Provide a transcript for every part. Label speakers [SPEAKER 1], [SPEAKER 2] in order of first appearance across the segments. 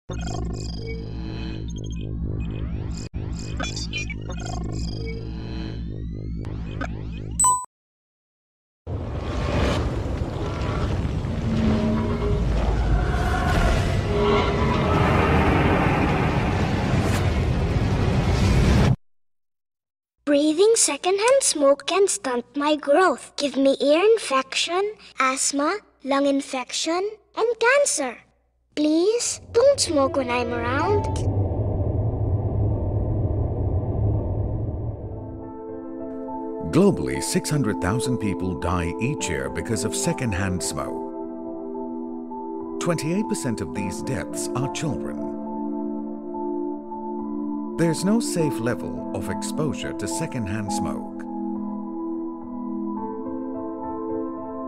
[SPEAKER 1] Breathing secondhand smoke can stunt my growth, give me ear infection, asthma, lung infection, and cancer. Please, don't smoke when I'm around.
[SPEAKER 2] Globally, 600,000 people die each year because of secondhand smoke. 28% of these deaths are children. There's no safe level of exposure to secondhand smoke.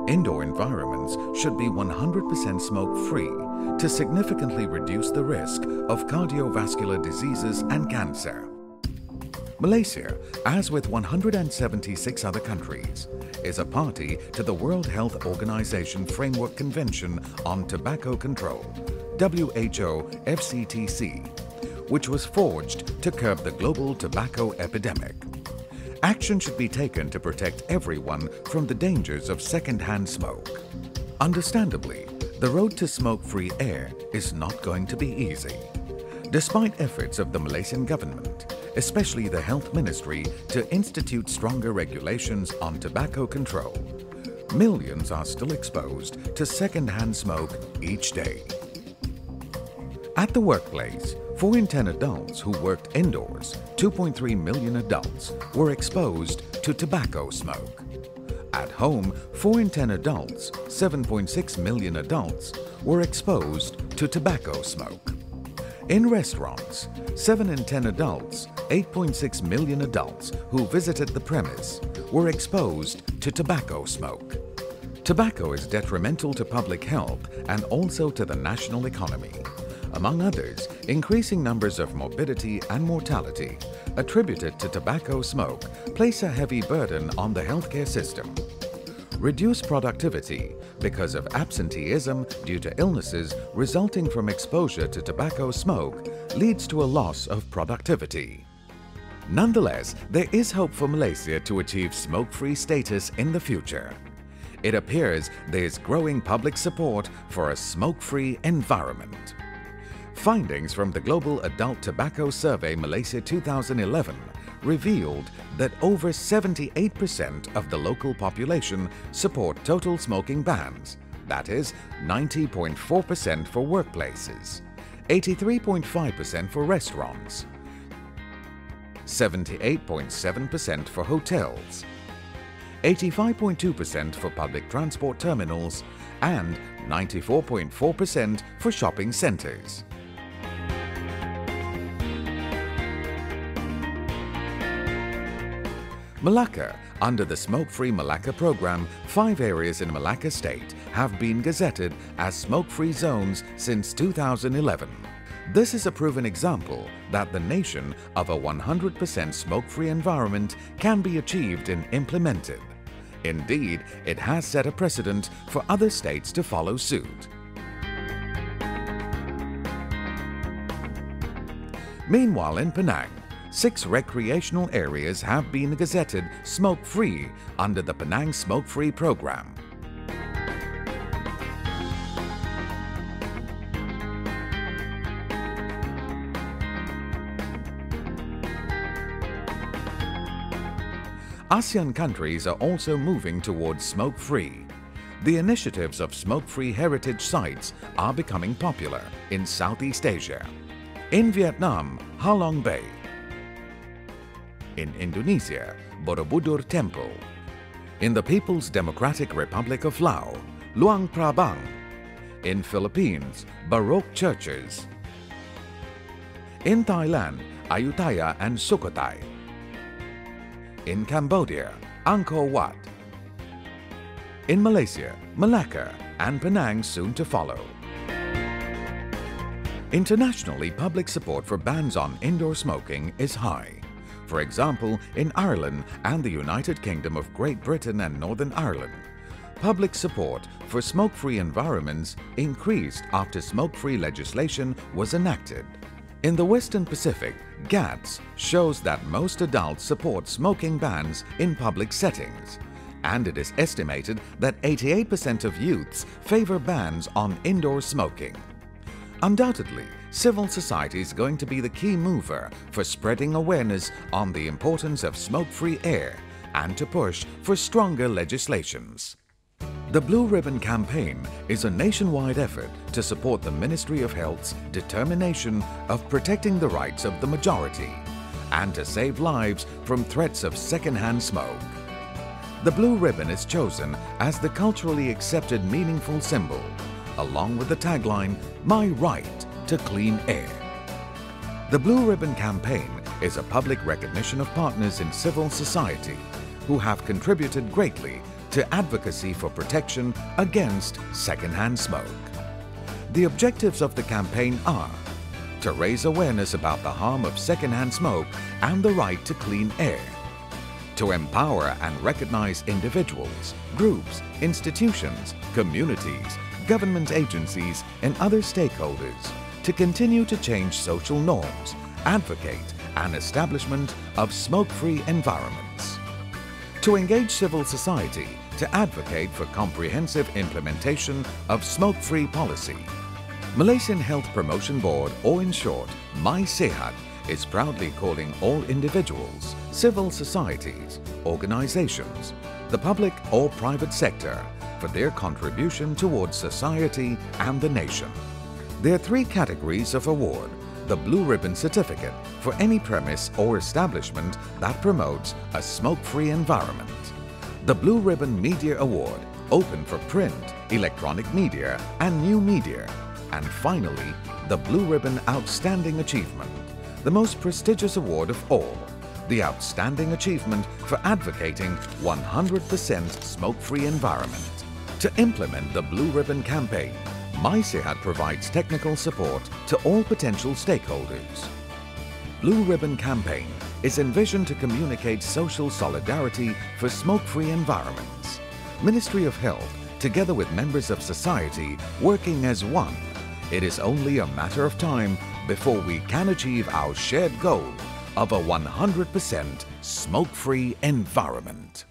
[SPEAKER 2] Indoor environments should be 100% smoke-free to significantly reduce the risk of cardiovascular diseases and cancer. Malaysia, as with 176 other countries, is a party to the World Health Organization Framework Convention on Tobacco Control, WHO FCTC, which was forged to curb the global tobacco epidemic. Action should be taken to protect everyone from the dangers of secondhand smoke. Understandably, the road to smoke-free air is not going to be easy. Despite efforts of the Malaysian government, especially the Health Ministry, to institute stronger regulations on tobacco control, millions are still exposed to secondhand smoke each day. At the workplace, 4 in 10 adults who worked indoors, 2.3 million adults, were exposed to tobacco smoke. At home, 4 in 10 adults, 7.6 million adults, were exposed to tobacco smoke. In restaurants, 7 in 10 adults, 8.6 million adults who visited the premise were exposed to tobacco smoke. Tobacco is detrimental to public health and also to the national economy. Among others, increasing numbers of morbidity and mortality attributed to tobacco smoke place a heavy burden on the healthcare system. Reduced productivity because of absenteeism due to illnesses resulting from exposure to tobacco smoke leads to a loss of productivity. Nonetheless, there is hope for Malaysia to achieve smoke-free status in the future. It appears there is growing public support for a smoke-free environment. Findings from the Global Adult Tobacco Survey Malaysia 2011 revealed that over 78% of the local population support total smoking bans, that is 90.4% for workplaces, 83.5% for restaurants, 78.7% for hotels, 85.2% for public transport terminals, and 94.4% for shopping centres. Malacca. Under the Smoke-Free Malacca program, 5 areas in Malacca State have been gazetted as smoke-free zones since 2011. This is a proven example that the nation of a 100% smoke-free environment can be achieved and implemented. Indeed, it has set a precedent for other states to follow suit. Meanwhile, in Penang, 6 recreational areas have been gazetted smoke-free under the Penang Smoke-Free program. ASEAN countries are also moving towards smoke-free. The initiatives of smoke-free heritage sites are becoming popular in Southeast Asia. In Vietnam, Ha Long Bay. In Indonesia, Borobudur Temple. In the People's Democratic Republic of Laos, Luang Prabang. In Philippines, Baroque churches. In Thailand, Ayutthaya and Sukhothai. In Cambodia, Angkor Wat. In Malaysia, Malacca and Penang soon to follow. Internationally, public support for bans on indoor smoking is high. For example, in Ireland and the United Kingdom of Great Britain and Northern Ireland, Public support for smoke-free environments increased after smoke-free legislation was enacted. In the Western Pacific, GATS shows that most adults support smoking bans in public settings, and it is estimated that 88% of youths favor bans on indoor smoking. Undoubtedly, civil society is going to be the key mover for spreading awareness on the importance of smoke-free air and to push for stronger legislations. The Blue Ribbon Campaign is a nationwide effort to support the Ministry of Health's determination of protecting the rights of the majority and to save lives from threats of secondhand smoke. The blue ribbon is chosen as the culturally accepted meaningful symbol, along with the tagline, "My right to clean air." The Blue Ribbon Campaign is a public recognition of partners in civil society who have contributed greatly to advocacy for protection against secondhand smoke. The objectives of the campaign are to raise awareness about the harm of secondhand smoke and the right to clean air, to empower and recognize individuals, groups, institutions, communities, government agencies, and other stakeholders to continue to change social norms, advocate an establishment of smoke-free environments, to engage civil society to advocate for comprehensive implementation of smoke-free policy. Malaysian Health Promotion Board, or in short, MySehat, is proudly calling all individuals, civil societies, organizations, the public or private sector for their contribution towards society and the nation. There are 3 categories of award: the Blue Ribbon Certificate for any premise or establishment that promotes a smoke-free environment, the Blue Ribbon Media Award, open for print, electronic media, and new media, and finally, the Blue Ribbon Outstanding Achievement, the most prestigious award of all, the Outstanding Achievement for advocating 100% smoke-free environment. To implement the Blue Ribbon Campaign, MySehat provides technical support to all potential stakeholders. Blue Ribbon Campaign is envisioned to communicate social solidarity for smoke-free environments. Ministry of Health, together with members of society working as one, it is only a matter of time before we can achieve our shared goal of a 100% smoke-free environment.